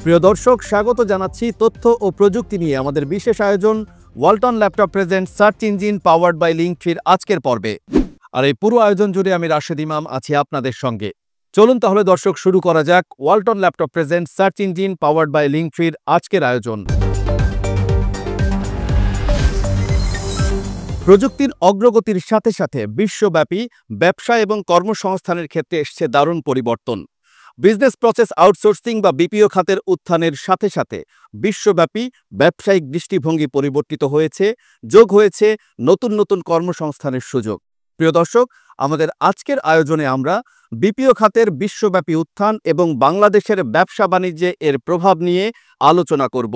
প্রিয় দর্শক, স্বাগত জানাচ্ছি তথ্য ও প্রযুক্তি নিয়ে আমাদের বিশেষ আয়োজন Walton laptop present search engine powered by লিঙ্কট্রির আজকের পর্বে। আর এই পুরো আয়োজন জুড়ে আমি রাশেদ ইমাম আছি আপনাদের সঙ্গে। চলুন তাহলে দর্শক শুরু করা যাক Walton laptop present search engine powered by লিঙ্কট্রির আজকের আয়োজন। প্রযুক্তির অগ্রগতির সাথে সাথে বিশ্বব্যাপী ব্যবসা এবং কর্মসংস্থানের ক্ষেত্রে এসেছে দারুণ পরিবর্তন। বিজনেস প্রসেস আউটসোর্সিং বা বিপিও খাতের উত্থানের সাথে সাথে বিশ্বব্যাপী ব্যবসায়িক দৃষ্টিভঙ্গি পরিবর্তিত হয়েছে, যোগ হয়েছে নতুন নতুন কর্মসংস্থানের সুযোগ। প্রিয় দর্শক, আমাদের আজকের আয়োজনে আমরা বিপিও খাতের বিশ্বব্যাপী উত্থান এবং বাংলাদেশের ব্যবসা বাণিজ্যে এর প্রভাব নিয়ে আলোচনা করব।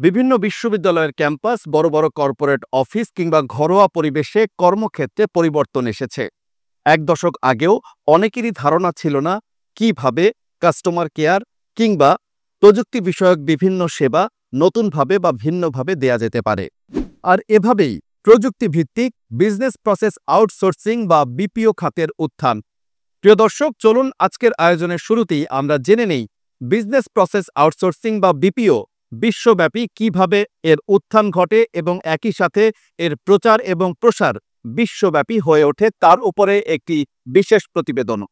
বিভিন্ন বিশ্ববিদ্যালয়ের ক্যাম্পাস, বড় বড় কর্পোরেট অফিস কিংবা ঘরোয়া পরিবেশে কর্মক্ষেত্রে পরিবর্তন এসেছে। এক দশক আগেও অনেকেরই ধারণা ছিল না কিভাবে কাস্টমার কেয়ার কিংবা প্রযুক্তি বিষয়ক বিভিন্ন সেবা নতুনভাবে বা ভিন্নভাবে দেয়া যেতে পারে। আর এভাবেই প্রযুক্তি ভিত্তিক বিজনেস প্রসেস আউটসোর্সিং বা বিপিও খাতের উত্থান। প্রিয় দর্শক, চলুন আজকের আয়োজনের শুরুতেই আমরা জেনে নেই বিজনেস প্রসেস আউটসোর্সিং বা বিপিও বিশ্বব্যাপী কিভাবে এর উত্থান ঘটে এবং একই সাথে এর প্রচার এবং প্রসার বিশ্বব্যাপী হয়ে ওঠে, তার উপরে একটি বিশেষ প্রতিবেদন।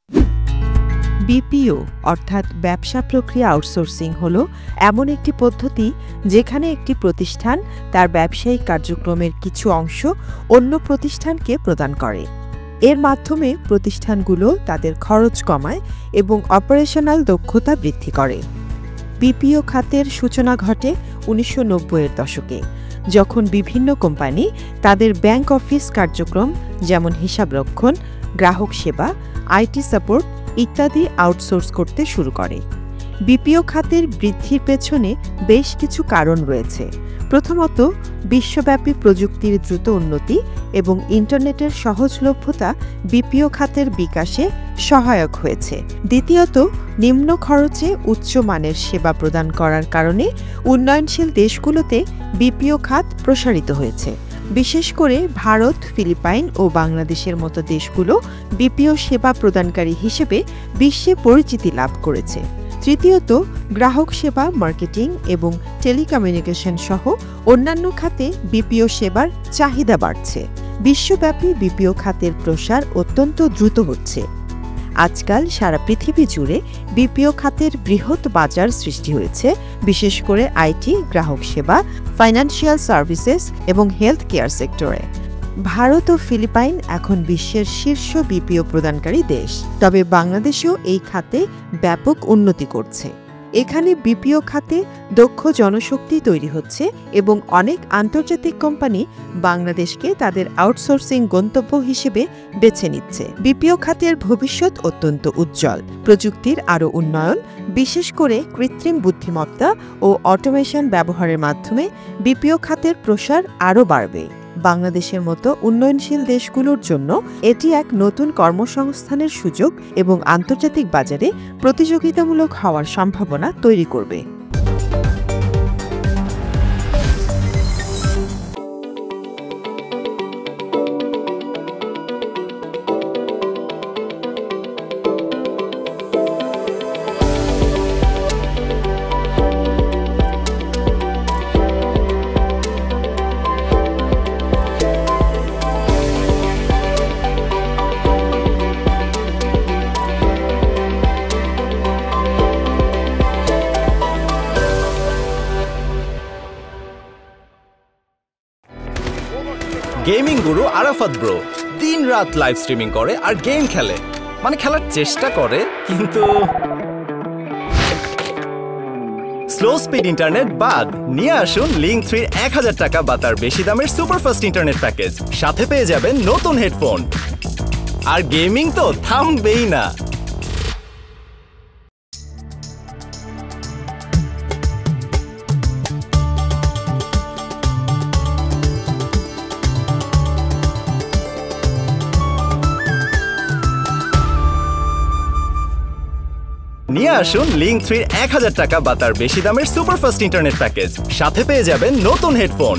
বিপিও অর্থাৎ ব্যবসা প্রক্রিয়া আউটসোর্সিং হল এমন একটি পদ্ধতি যেখানে একটি প্রতিষ্ঠান তার ব্যবসায়িক কার্যক্রমের কিছু অংশ অন্য প্রতিষ্ঠানকে প্রদান করে। এর মাধ্যমে প্রতিষ্ঠানগুলো তাদের খরচ কমায় এবং অপারেশনাল দক্ষতা বৃদ্ধি করে। বিপিও খাতের সূচনা ঘটে ১৯৯০-এর দশকে, যখন বিভিন্ন কোম্পানি তাদের ব্যাংক অফিস কার্যক্রম যেমন হিসাবরক্ষণ, গ্রাহক সেবা, আইটি সাপোর্ট ইত্যাদি আউটসোর্স করতে শুরু করে। বিপিও খাতের বৃদ্ধির পেছনে বেশ কিছু কারণ রয়েছে। প্রথমত, বিশ্বব্যাপী প্রযুক্তির দ্রুত উন্নতি এবং ইন্টারনেটের সহজলভ্যতা বিপিও খাতের বিকাশে সহায়ক হয়েছে। দ্বিতীয়ত, নিম্ন খরচে উচ্চ মানের সেবা প্রদান করার কারণে উন্নয়নশীল দেশগুলোতে বিপিও খাত প্রসারিত হয়েছে। বিশেষ করে ভারত, ফিলিপাইন ও বাংলাদেশের মতো দেশগুলো বিপিও সেবা প্রদানকারী হিসেবে বিশ্বে পরিচিতি লাভ করেছে। তৃতীয়ত, গ্রাহক সেবা, মার্কেটিং এবং টেলিকমিউনিকেশন সহ অন্যান্য খাতে বিপিও সেবার চাহিদা বাড়ছে। বিশ্বব্যাপী বিপিও খাতের প্রসার অত্যন্ত দ্রুত হচ্ছে। আজকাল সারা পৃথিবী জুড়ে বিপিও খাতের বৃহৎ বাজার সৃষ্টি হয়েছে, বিশেষ করে আইটি, গ্রাহক সেবা, ফাইন্যান্সিয়াল সার্ভিসেস এবং হেলথ কেয়ার সেক্টরে। ভারত ও ফিলিপাইন এখন বিশ্বের শীর্ষ বিপিও প্রদানকারী দেশ, তবে বাংলাদেশও এই খাতে ব্যাপক উন্নতি করছে। এখানে বিপিও খাতে দক্ষ জনশক্তি তৈরি হচ্ছে এবং অনেক আন্তর্জাতিক কোম্পানি বাংলাদেশকে তাদের আউটসোর্সিং গন্তব্য হিসেবে বেছে নিচ্ছে। বিপিও খাতের ভবিষ্যৎ অত্যন্ত উজ্জ্বল। প্রযুক্তির আরও উন্নয়ন, বিশেষ করে কৃত্রিম বুদ্ধিমত্তা ও অটোমেশন ব্যবহারের মাধ্যমে বিপিও খাতের প্রসার আরও বাড়বে। বাংলাদেশের মতো উন্নয়নশীল দেশগুলোর জন্য এটি এক নতুন কর্মসংস্থানের সুযোগ এবং আন্তর্জাতিক বাজারে প্রতিযোগিতামূলক হওয়ার সম্ভাবনা তৈরি করবে। গেমিং গুরু আরাফাত ব্রো দিন রাত লাইভ স্ট্রিমিং করে আর গেম খেলে, মানে খেলার চেষ্টা করে, কিন্তু স্লো স্পিড ইন্টারনেট বাদ। নিয়ে আসুন লিঙ্ক3 1000 টাকা বা তার বেশি দামের সুপারফাস্ট ইন্টারনেট প্যাকেজ, সাথে পেয়ে যাবেন নতুন হেডফোন। আর গেমিং তো থামবেই না। নিয়ে আসুন লিঙ্ক3 1000 টাকা বা তার বেশি দামের সুপারফাস্ট ইন্টারনেট প্যাকেজ, সাথে পেয়ে যাবেন নতুন হেডফোন।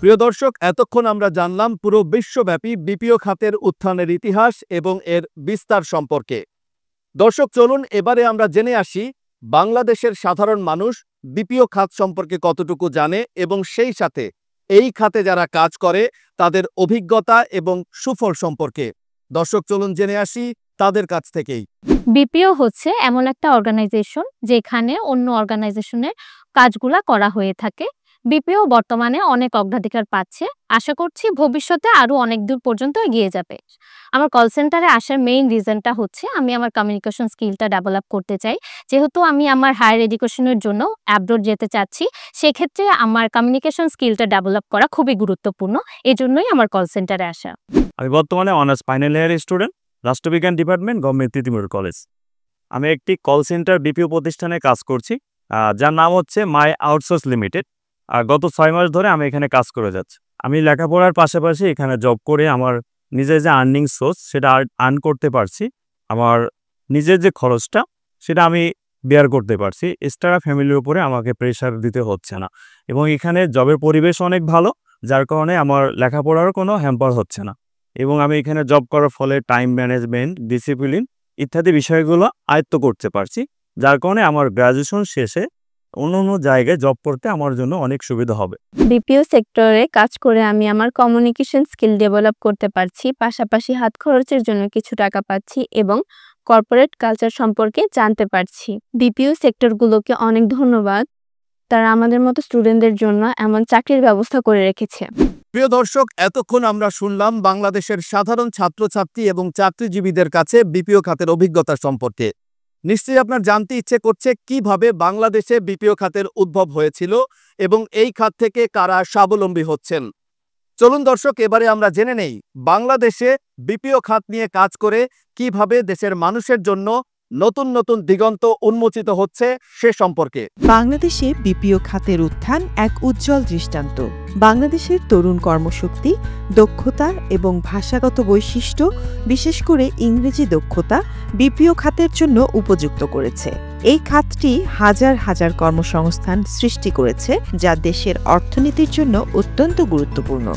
প্রিয় দর্শক, এতক্ষণ আমরা জানলাম পুরো বিশ্বব্যাপী বিপিও খাতের উত্থানের ইতিহাস এবং এর বিস্তার সম্পর্কে। দর্শক, চলুন এবারে আমরা জেনে আসি বাংলাদেশের সাধারণ মানুষ বিপিও খাত সম্পর্কে কতটুকু জানে এবং সেই সাথে এই খাতে যারা কাজ করে তাদের অভিজ্ঞতা এবং সুফল সম্পর্কে। দর্শক, চলুন জেনে আসি তাদের কাছ থেকেই। বিপিও হচ্ছে এমন একটা অর্গানাইজেশন যেখানে অন্য অর্গানাইজেশনের কাজগুলা করা হয়ে থাকে। বিপিও বর্তমানে অনেক অগ্রাধিকার পাচ্ছে, আশা করছি ভবিষ্যতে আরো অনেক দূর পর্যন্ত এগিয়ে যাবে। আমার কল সেন্টারে আসার মেইন রিজনটা হচ্ছে আমি আমার কমিউনিকেশন স্কিলটা ডেভেলপ করতে চাই। যেহেতু আমি আমার হায়ার এডুকেশনের জন্য অ্যাব্রড যেতে চাচ্ছি, সেক্ষেত্রে আমার কমিউনিকেশন স্কিলটা ডেভেলপ করা খুবই গুরুত্বপূর্ণ। এজন্যই আমার কল সেন্টারে আসা। আমি বর্তমানে অনার্স ফাইনাল ইয়ারের স্টুডেন্ট, রাষ্ট্রবিজ্ঞান ডিপার্টমেন্ট, গভর্নমেন্ট তিতুমির কলেজ। আমি একটি কল সেন্টার বিপিও প্রতিষ্ঠানে কাজ করছি, যার নাম হচ্ছে মাই আউটসোর্স লিমিটেড। আর গত 6 মাস ধরে আমি এখানে কাজ করে যাচ্ছি। আমি লেখাপড়ার পাশাপাশি এখানে জব করে আমার নিজের যে আর্নিং সোর্স সেটা আর্ন করতে পারছি। আমার নিজের যে খরচটা সেটা আমি বেয়ার করতে পারছি। এক্সট্রা ফ্যামিলির উপরে আমাকে প্রেশার দিতে হচ্ছে না এবং এখানে জবের পরিবেশ অনেক ভালো, যার কারণে আমার লেখাপড়ারও কোনো হ্যাম্পার হচ্ছে না এবং আমি এখানে জব করার ফলে টাইম ম্যানেজমেন্ট, ডিসিপ্লিন ইত্যাদি বিষয়গুলো আয়ত্ত করতে পারছি, যার কারণে আমার গ্র্যাজুয়েশন শেষে অন্য জায়গায় জব করতে আমার জন্য অনেক সুবিধা হবে। বিপিও সেক্টরে কাজ করে আমি আমার কমিউনিকেশন স্কিল ডেভেলপ করতে পারছি, পাশাপাশি হাত খরচের জন্য কিছু টাকা পাচ্ছি এবং কর্পোরেট কালচার সম্পর্কে জানতে পারছি। বিপিও সেক্টরগুলোকে অনেক ধন্যবাদ, তারা আমাদের মতো স্টুডেন্টদের জন্য এমন চাকরির ব্যবস্থা করে রেখেছে। প্রিয় দর্শক, এতক্ষণ আমরা শুনলাম বাংলাদেশের সাধারণ ছাত্রছাত্রী এবং চাকরিজীবীদের কাছে বিপিও খাতের অভিজ্ঞতা সম্পর্কে। নিশ্চয়ই আপনার জানতে ইচ্ছে করছে কিভাবে বাংলাদেশে বিপিও খাতের উদ্ভব হয়েছিল এবং এই খাত থেকে কারা স্বাবলম্বী হচ্ছেন। চলুন দর্শক, এবারে আমরা জেনে নেই বাংলাদেশে বিপিও খাত নিয়ে কাজ করে কিভাবে দেশের মানুষের জন্য নতুন নতুন দিগন্ত উন্মোচিত হচ্ছে সে সম্পর্কে। বাংলাদেশে বিপিও খাতের উত্থান এক উজ্জ্বল দৃষ্টান্ত। বাংলাদেশের তরুণ কর্মশক্তি, দক্ষতা এবং ভাষাগত বৈশিষ্ট্য, বিশেষ করে ইংরেজি দক্ষতা, বিপিও খাতের জন্য উপযুক্ত করেছে। এই খাতটি হাজার হাজার কর্মসংস্থান সৃষ্টি করেছে, যা দেশের অর্থনীতির জন্য অত্যন্ত গুরুত্বপূর্ণ।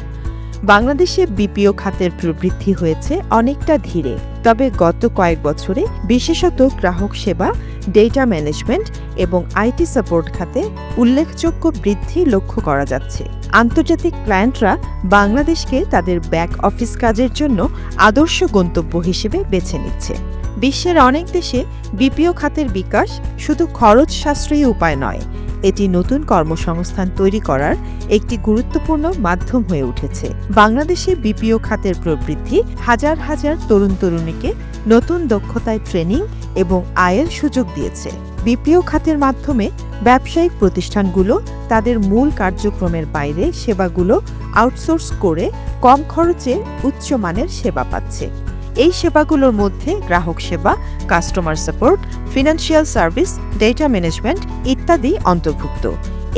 বাংলাদেশে বিপিও খাতের প্রবৃদ্ধি হয়েছে অনেকটা ধীরে, তবে গত কয়েক বছরে বিশেষত গ্রাহক সেবা, ডেটা ম্যানেজমেন্ট এবং আইটি সাপোর্ট খাতে উল্লেখযোগ্য বৃদ্ধি লক্ষ্য করা যাচ্ছে। আন্তর্জাতিক ক্লায়েন্টরা বাংলাদেশকে তাদের ব্যাক অফিস কাজের জন্য আদর্শ গন্তব্য হিসেবে বেছে নিচ্ছে। বিশ্বের অনেক দেশে বিপিও খাতের বিকাশ শুধু খরচ সাশ্রয়ী উপায় নয়, এটি নতুন কর্মসংস্থান তৈরি করার একটি গুরুত্বপূর্ণ মাধ্যম হয়ে উঠেছে। বাংলাদেশে বিপিও খাতের প্রবৃদ্ধি হাজার হাজার তরুণ তরুণীকে নতুন দক্ষতায় ট্রেনিং এবং আয়ের সুযোগ দিয়েছে। বিপিও খাতের মাধ্যমে ব্যবসায়িক প্রতিষ্ঠানগুলো তাদের মূল কার্যক্রমের বাইরে সেবাগুলো আউটসোর্স করে কম খরচে উচ্চমানের সেবা পাচ্ছে। এই সেবাগুলোর মধ্যে গ্রাহক সেবা, customer support, financial service, data management ইত্যাদি অন্তর্ভুক্ত।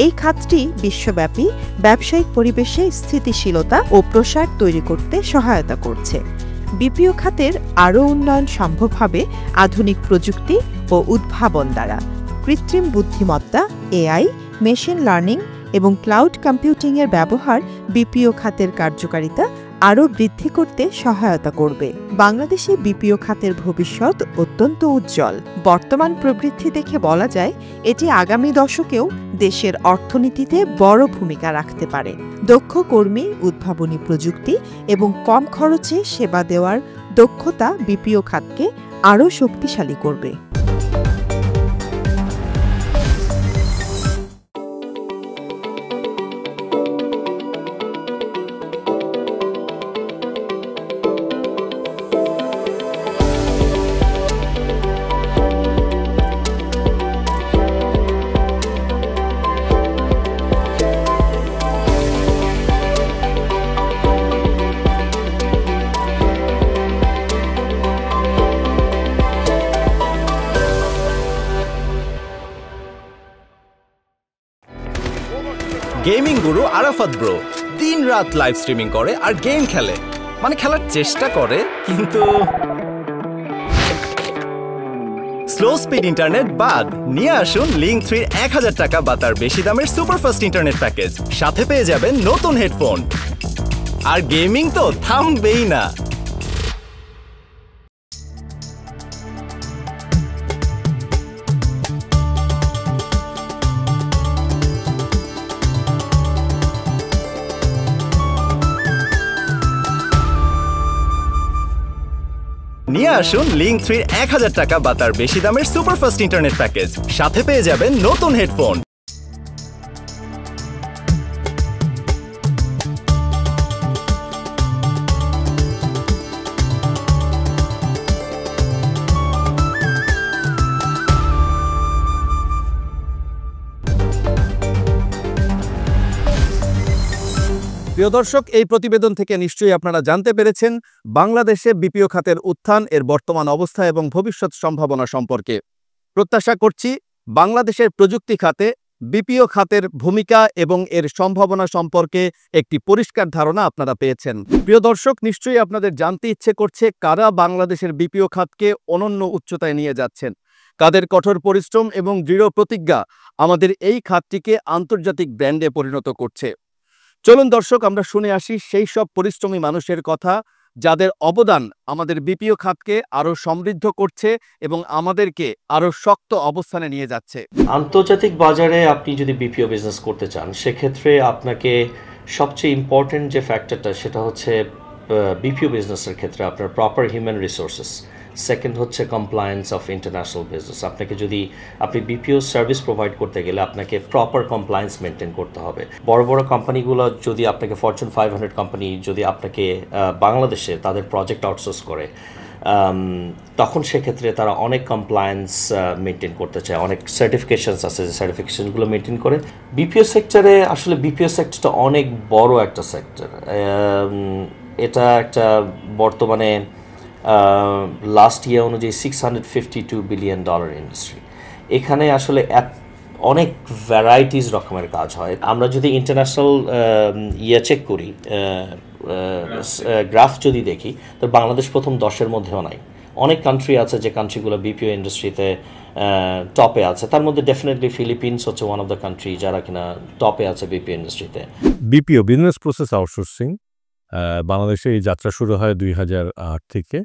এই খাতটি বিশ্বব্যাপী ব্যবসায়িক পরিবেশে স্থিতিশীলতা ও প্রসার তৈরি করতে সহায়তা করছে। বিপিও খাতের আরও উন্নয়ন সম্ভব হবে আধুনিক প্রযুক্তি ও উদ্ভাবন দ্বারা। কৃত্রিম বুদ্ধিমত্তা, এআই, মেশিন লার্নিং এবং ক্লাউড কম্পিউটিংয়ের ব্যবহার বিপিও খাতের কার্যকারিতা আরও বৃদ্ধি করতে সহায়তা করবে। বাংলাদেশে বিপিও খাতের ভবিষ্যৎ অত্যন্ত উজ্জ্বল। বর্তমান প্রবৃদ্ধি দেখে বলা যায় এটি আগামী দশকেও দেশের অর্থনীতিতে বড় ভূমিকা রাখতে পারে। দক্ষ কর্মী, উদ্ভাবনী প্রযুক্তি এবং কম খরচে সেবা দেওয়ার দক্ষতা বিপিও খাতকে আরও শক্তিশালী করবে। গেমিং গুরু আরাফাত ব্রো দিন রাত লাইভ স্ট্রিমিং করে আর গেম খেলে, মানে খেলার চেষ্টা করে কিন্তু স্লো স্পিড ইন্টারনেট বাদ নিয়ে আসুন লিংক 3 1000 টাকা বা তার বেশি দামের সুপারফাস্ট ইন্টারনেট প্যাকেজ। সাথে পেয়ে যাবেন নতুন হেডফোন। আর গেমিং তো থামবেই না। নিয়ে আসুন লিংক 3 1000 টাকা বা তার বেশি দামের সুপারফাস্ট ইন্টারনেট প্যাকেজ। সাথে পেয়ে যাবেন নতুন হেডফোন। প্রিয় দর্শক, এই প্রতিবেদন থেকে নিশ্চয়ই আপনারা জানতে পেরেছেন বাংলাদেশে বিপিও খাতের উত্থান, এর বর্তমান অবস্থা এবং ভবিষ্যৎ সম্ভাবনা সম্পর্কে। প্রত্যাশা করছি বাংলাদেশের প্রযুক্তি খাতে বিপিও খাতের ভূমিকা এবং এর সম্ভাবনা সম্পর্কে একটি পরিষ্কার ধারণা আপনারা পেয়েছেন। প্রিয় দর্শক, নিশ্চয়ই আপনাদের জানতে ইচ্ছে করছে কারা বাংলাদেশের বিপিও খাতকে অনন্য উচ্চতায় নিয়ে যাচ্ছেন, কাদের কঠোর পরিশ্রম এবং দৃঢ় প্রতিজ্ঞা আমাদের এই খাতটিকে আন্তর্জাতিক ব্র্যান্ডে পরিণত করছে। চলুন দর্শক, আমরা শুনে আসি সেই সব পরিশ্রমী মানুষের কথা যাদের অবদান আমাদের বিপিও খাতকে আরও সমৃদ্ধ করছে এবং আমাদেরকে আরও শক্ত অবস্থানে নিয়ে যাচ্ছে। আন্তর্জাতিক বাজারে আপনি যদি বিপিও বিজনেস করতে চান, সেক্ষেত্রে আপনাকে সবচেয়ে ইম্পর্টেন্ট যে ফ্যাক্টরটা সেটা হচ্ছে বিপিও বিজনেসের ক্ষেত্রে আপনার প্রপার হিউম্যান রিসোর্সেস। সেকেন্ড হচ্ছে কমপ্লায়েন্স অফ ইন্টারন্যাশনাল বিজনেস। আপনাকে যদি আপনি বিপিও সার্ভিস প্রোভাইড করতে গেলে আপনাকে প্রপার কমপ্লায়েন্স মেনটেন করতে হবে। বড় বড় কোম্পানিগুলো যদি আপনাকে ফরচুন 500 কোম্পানি যদি আপনাকে বাংলাদেশে তাদের প্রজেক্ট আউটসোর্স করে, তখন সেক্ষেত্রে তারা অনেক কমপ্লায়েন্স মেনটেন করতে চায়, অনেক সার্টিফিকেশনস আছে যে সার্টিফিকেশনগুলো মেনটেন করে। বিপিও সেক্টরে আসলে বিপিও সেক্টরটা অনেক বড় একটা সেক্টর। এটা একটা বর্তমানে লাস্ট ইয়ার অনুযায়ী $652 বিলিয়ন ইন্ডাস্ট্রি। এখানে আসলে অনেক ভ্যারাইটিস রকমের কাজ হয়। আমরা যদি ইন্টারন্যাশনাল চেক করি, গ্রাফ যদি দেখি, তো বাংলাদেশ প্রথম 10-এর মধ্যেও নাই। অনেক কান্ট্রি আছে যে কান্ট্রিগুলো বিপিও ইন্ডাস্ট্রিতে টপে আছে। তার মধ্যে ডেফিনেটলি ফিলিপিন্স হচ্ছে ওয়ান অফ দ্য কান্ট্রি যারা কিনা টপে আছে বিপিও ইন্ডাস্ট্রিতে। বিপিও বিজনেস প্রসেস আউটসোর্সিং বাংলাদেশে এই যাত্রা শুরু হয় 2008 থেকে।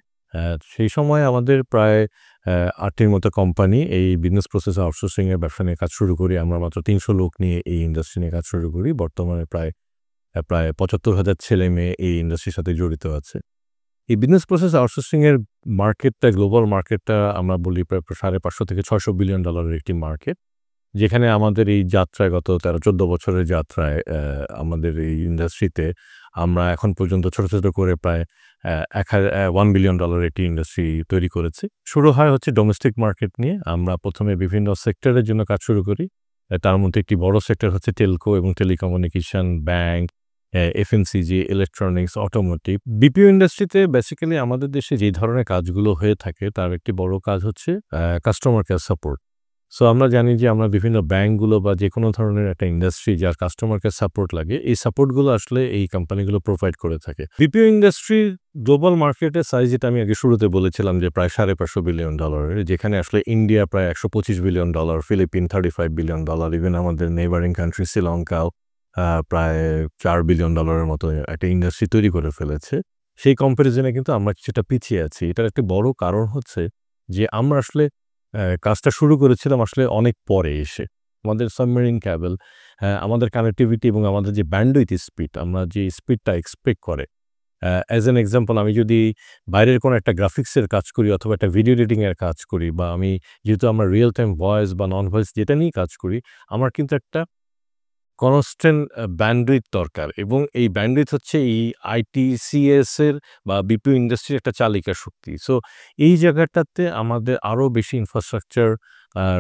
সেই সময় আমাদের প্রায় 8টির মতো কোম্পানি এই বিজনেস প্রসেস আউটসোর্সিংয়ের ব্যবসা নিয়ে কাজ শুরু করি। আমরা মাত্র 300 লোক নিয়ে এই ইন্ডাস্ট্রি নিয়ে কাজ শুরু করি। বর্তমানে প্রায় 75,000 ছেলে মেয়ে এই ইন্ডাস্ট্রির সাথে জড়িত আছে। এই বিজনেস প্রসেস আউটসোর্সিংয়ের মার্কেটটা, গ্লোবাল মার্কেটটা আমরা বলি প্রায় $550 থেকে $600 বিলিয়ন একটি মার্কেট, যেখানে আমাদের এই যাত্রায় গত 13-14 বছরের যাত্রায় আমাদের এই ইন্ডাস্ট্রিতে আমরা এখন পর্যন্ত ছোট ছোট করে প্রায় $1 বিলিয়ন একটি ইন্ডাস্ট্রি তৈরি করেছি। শুরু হয় হচ্ছে ডোমেস্টিক মার্কেট নিয়ে। আমরা প্রথমে বিভিন্ন সেক্টরের জন্য কাজ শুরু করি। তার মধ্যে একটি বড় সেক্টর হচ্ছে টেলকো এবং telecommunication, bank, FMCG, electronics, automotive. BPO ইন্ডাস্ট্রিতে বেসিক্যালি আমাদের দেশে যে ধরনের কাজগুলো হয়ে থাকে তার একটি বড় কাজ হচ্ছে কাস্টমার কেয়ার সাপোর্ট। সো আমরা জানি যে আমরা বিভিন্ন ব্যাংকগুলো বা যে কোনো ধরনের একটা ইন্ডাস্ট্রি যার কাস্টমার কেয়ার সাপোর্ট লাগে, এই সাপোর্টগুলো আসলে এই কোম্পানিগুলো প্রোভাইড করে থাকে। বিপিও ইন্ডাস্ট্রির গ্লোবাল মার্কেটের সাইজ, যেটা আমি আগে শুরুতে বলেছিলাম যে প্রায় $550 বিলিয়ন, যেখানে আসলে ইন্ডিয়া প্রায় $125 বিলিয়ন, ফিলিপিন $35 বিলিয়ন, ইভেন আমাদের নেইবারিং কান্ট্রি শ্রীলঙ্কাও প্রায় $4 বিলিয়ন মতো একটা ইন্ডাস্ট্রি তৈরি করে ফেলেছে। সেই কম্প্যারিজনে কিন্তু আমরা কিছুটা পিছিয়ে আছি। এটার একটা বড় কারণ হচ্ছে যে আমরা আসলে কাজটা শুরু করেছিলাম আসলে অনেক পরে এসে। আমাদের সাবমেরিন ক্যাবল, আমাদের কানেক্টিভিটি এবং আমাদের যে ব্যান্ডউইথ স্পিড, আমরা যে স্পিডটা এক্সপেক্ট করে, অ্যাজ অ্যান এক্সাম্পল আমি যদি বাইরের কোনো একটা গ্রাফিক্সের কাজ করি অথবা একটা ভিডিও এডিটিংয়ের কাজ করি, বা আমি যেহেতু আমরা রিয়েল টাইম ভয়েস বা নন ভয়েস যেটা নিয়ে কাজ করি, আমার কিন্তু একটা কনস্ট্যান্ট ব্যান্ডউইথ দরকার। এবং এই ব্যান্ডউইথ হচ্ছে এই আইটিসিএসের বা বিপিও ইন্ডাস্ট্রির একটা চালিকা শক্তি। সো এই জায়গাটাতে আমাদের আরও বেশি ইনফ্রাস্ট্রাকচার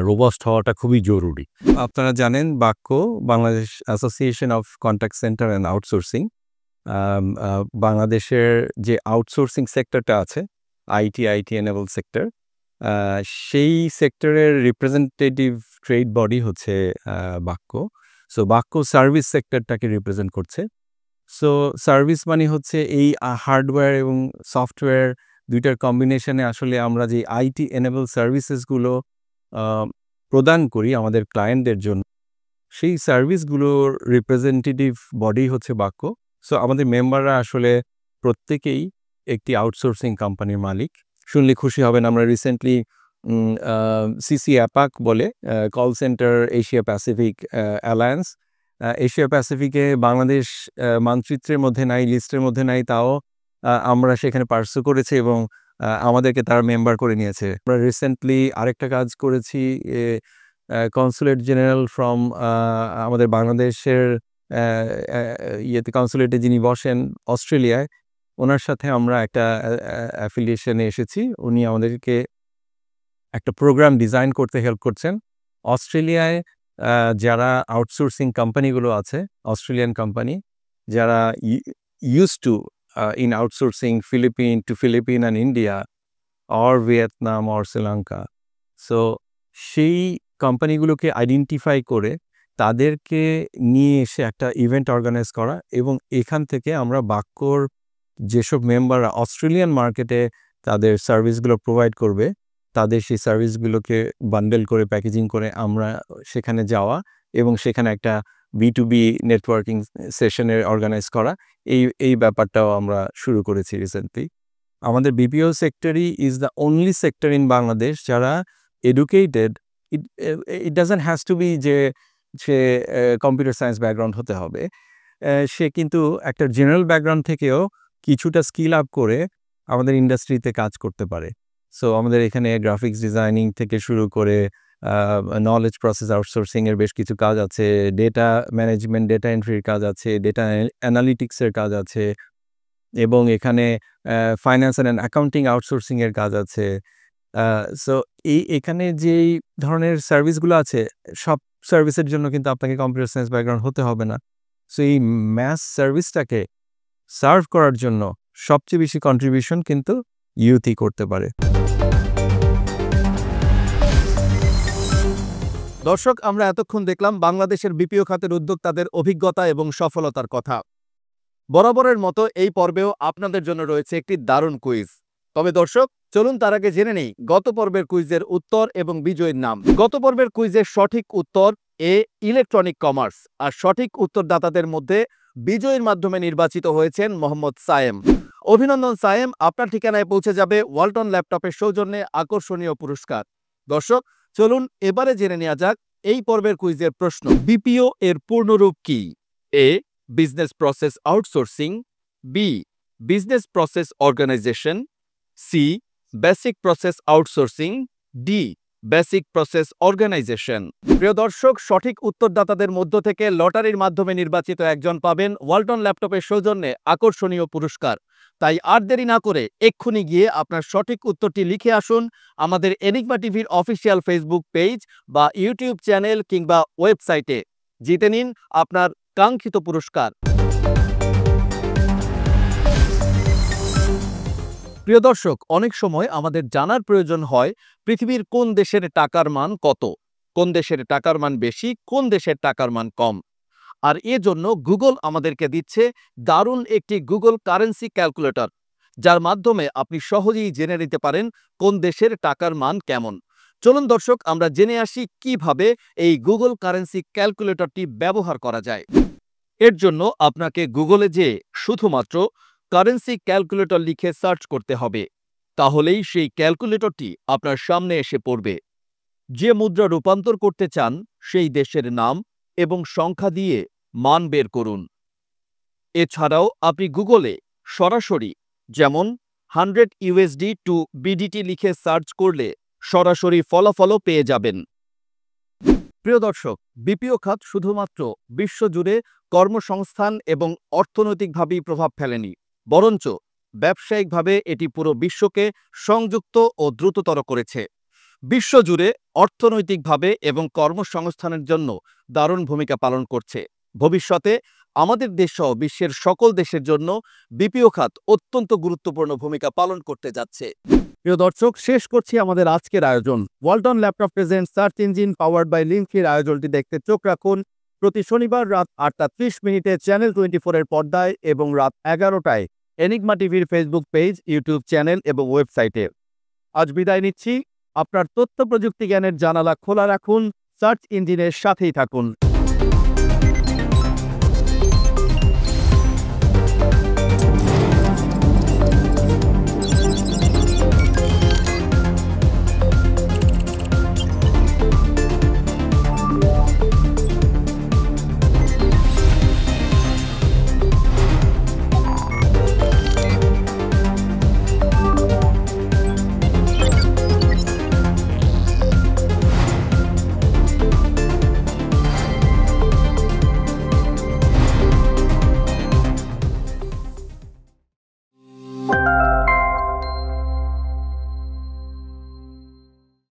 রোবাস্ট হওয়াটা খুবই জরুরি। আপনারা জানেন BACCO, Bangladesh association of contact centre and outsourcing, বাংলাদেশের যে আউটসোর্সিং সেক্টরটা আছে, আইটি এনেবল সেক্টর, সেই সেক্টরের রিপ্রেজেন্টেটিভ ট্রেড বডি হচ্ছে বাক্কো। সো বাক্কো সার্ভিস সেক্টরটাকে রিপ্রেজেন্ট করছে। সো সার্ভিস মানে হচ্ছে এই হার্ডওয়্যার এবং সফটওয়্যার দুইটার কম্বিনেশনে আসলে আমরা যে আইটি এনেবল সার্ভিসেসগুলো প্রদান করি আমাদের ক্লায়েন্টদের জন্য, সেই সার্ভিসগুলোর রিপ্রেজেন্টেটিভ বডি হচ্ছে বাক্য। সো আমাদের মেম্বাররা আসলে প্রত্যেকেই একটি আউটসোর্সিং কোম্পানির মালিক। শুনলে খুশি হবেন, আমরা রিসেন্টলি সিসি অ্যাপাক বলে call centre Asia Pacific alliance, Asia প্যাসিফিকে বাংলাদেশ মানচিত্রের মধ্যে নাই, লিস্টের মধ্যে নাই, তাও আমরা সেখানে পার্সু করেছি এবং আমাদেরকে তারা মেম্বার করে নিয়েছে। আমরা রিসেন্টলি আরেকটা কাজ করেছি, কনসুলেট জেনারেল ফ্রম আমাদের বাংলাদেশের ইয়েতে কনসুলেটে যিনি বসেন অস্ট্রেলিয়ায়, ওনার সাথে আমরা একটা অ্যাফিলিয়েশনে এসেছি। উনি আমাদেরকে একটা প্রোগ্রাম ডিজাইন করতে হেল্প করছেন। অস্ট্রেলিয়ায় যারা আউটসোর্সিং কোম্পানিগুলো আছে, অস্ট্রেলিয়ান কোম্পানি যারা use to in outsourcing Philippines and India or Vietnam or Sri Lanka, so সেই কোম্পানিগুলোকে আইডেন্টিফাই করে তাদেরকে নিয়ে এসে একটা ইভেন্ট অর্গানাইজ করা, এবং এখান থেকে আমরা বাক্যর যেসব মেম্বাররা অস্ট্রেলিয়ান মার্কেটে তাদের সার্ভিসগুলো প্রোভাইড করবে, তাদের সেই সার্ভিসগুলোকে বান্ডেল করে প্যাকেজিং করে আমরা সেখানে যাওয়া এবং সেখানে একটা B2B নেটওয়ার্কিং সেশনের অর্গানাইজ করা, এই ব্যাপারটাও আমরা শুরু করেছি রিসেন্টলি। আমাদের BPO সেক্টরই is the only sector in Bangladesh যারা educated. It doesn't has to be যে সে কম্পিউটার সায়েন্স ব্যাকগ্রাউন্ড হতে হবে, সে কিন্তু একটা জেনারেল ব্যাকগ্রাউন্ড থেকেও কিছুটা স্কিল আপ করে আমাদের ইন্ডাস্ট্রিতে কাজ করতে পারে। সো আমাদের এখানে গ্রাফিক্স ডিজাইনিং থেকে শুরু করে নলেজ প্রসেস আউটসোর্সিংয়ের বেশ কিছু কাজ আছে, ডেটা ম্যানেজমেন্ট, ডেটা এন্ট্রির কাজ আছে, ডেটা অ্যানালিটিক্সের কাজ আছে, এবং এখানে ফাইন্যান্স অ্যান্ড অ্যাকাউন্টিং আউটসোর্সিংয়ের কাজ আছে। সো এখানে যেই ধরনের সার্ভিসগুলো আছে, সব সার্ভিসের জন্য কিন্তু আপনাকে কম্পিউটার সায়েন্স ব্যাকগ্রাউন্ড হতে হবে না। সো এই ম্যাস সার্ভিসটাকে সার্ভ করার জন্য সবচেয়ে বেশি কন্ট্রিবিউশন কিন্তু ইউথই করতে পারে। দর্শক, আমরা এতক্ষণ দেখলাম বাংলাদেশের বিপিও খাতের উদ্যোক্তাদের অভিজ্ঞতা এবং সফলতার কথা। বরাবরের মতো এই পর্বেও আপনাদের জন্য রয়েছে একটি দারুণ কুইজ। তবে দর্শক, চলুন তার আগে জেনে নেই গত পর্বের কুইজের উত্তর এবং বিজয়ীর নাম। গত পর্বের কুইজের সঠিক উত্তর এ ইলেকট্রনিক কমার্স, আর সঠিক উত্তরদাতাদের মধ্যে বিজয়ীর মাধ্যমে নির্বাচিত হয়েছেন মোহাম্মদ সায়েম। অভিনন্দন সায়েম, আপনার ঠিকানায় পৌঁছে যাবে ওয়ালটন ল্যাপটপের সৌজন্যে আকর্ষণীয় পুরস্কার। দর্শক, চলুন এবারে জেনে নেওয়া যাক এই পর্বের কুইজের প্রশ্ন। বিপিও এর পূর্ণরূপ কি? A business process outsourcing, B business process organisation, C basic process outsourcing, D basic process organisation. প্রিয় দর্শক, সঠিক উত্তরদাতাদের মধ্য থেকে লটারির মাধ্যমে নির্বাচিত একজন পাবেন ওয়ালটন ল্যাপটপের সৌজন্যে আকর্ষণীয় পুরস্কার। তাই আর দেরি না করে এক্ষুনি গিয়ে আপনার সঠিক উত্তরটি লিখে আসুন আমাদের এনিগমা টিভির অফিসিয়াল ফেসবুক পেজ বা ইউটিউব চ্যানেল কিংবা ওয়েবসাইটে। জিতে নিন আপনার কাঙ্ক্ষিত পুরস্কার। প্রিয় দর্শক, অনেক সময় আমাদের জানার প্রয়োজন হয় পৃথিবীর কোন দেশের টাকার মান কত, কোন দেশের টাকার মান বেশি, কোন দেশের টাকার মান কম। আর এজন্য গুগল আমাদেরকে দিচ্ছে দারুণ একটি গুগল কারেন্সি ক্যালকুলেটর, যার মাধ্যমে আপনি সহজেই জেনে নিতে পারেন কোন দেশের টাকার মান কেমন। চলুন দর্শক, আমরা জেনে আসি কিভাবে এই গুগল কারেন্সি ক্যালকুলেটরটি ব্যবহার করা যায়। এর জন্য আপনাকে গুগলে যেয়ে শুধুমাত্র কারেন্সি ক্যালকুলেটর লিখে সার্চ করতে হবে, তাহলেই সেই ক্যালকুলেটরটি আপনার সামনে এসে পড়বে। যে মুদ্রা রূপান্তর করতে চান সেই দেশের নাম এবং সংখ্যা দিয়ে মান বের করুন। এছাড়াও আপনি গুগলে সরাসরি, যেমন 100 USD টু BDT লিখে সার্চ করলে সরাসরি ফলাফলও পেয়ে যাবেন। প্রিয় দর্শক, বিপিও খাত শুধুমাত্র বিশ্বজুড়ে কর্মসংস্থান এবং অর্থনৈতিকভাবেই প্রভাব ফেলেনি, বরঞ্চ ব্যবসায়িকভাবে এটি পুরো বিশ্বকে সংযুক্ত ও দ্রুততর করেছে। বিশ্বজুড়ে অর্থনৈতিকভাবে এবং কর্মসংস্থানের জন্য দারুণ ভূমিকা পালন করছে। ভবিষ্যতে আমাদের দেশসহ বিশ্বের সকল দেশের জন্য বিপিও খাত অত্যন্ত গুরুত্বপূর্ণ ভূমিকা পালন করতে যাচ্ছে। প্রিয় দর্শক, শেষ করছি আমাদের আজকের আয়োজন। Walton laptop present search engine powered by লিঙ্কফির আয়োজনটি দেখতে চোখ রাখুন প্রতি শনিবার রাত 8টা 30 মিনিটে চ্যানেল 24 এর পর্দায় এবং রাত 11টায় এনিগমা টিভির ফেসবুক পেজ, ইউটিউব চ্যানেল এবং ওয়েবসাইটে। আজ বিদায় নিচ্ছি। আপনার তথ্য প্রযুক্তি জ্ঞানের জানালা খোলা রাখুন, সার্চ ইঞ্জিনের সাথেই থাকুন।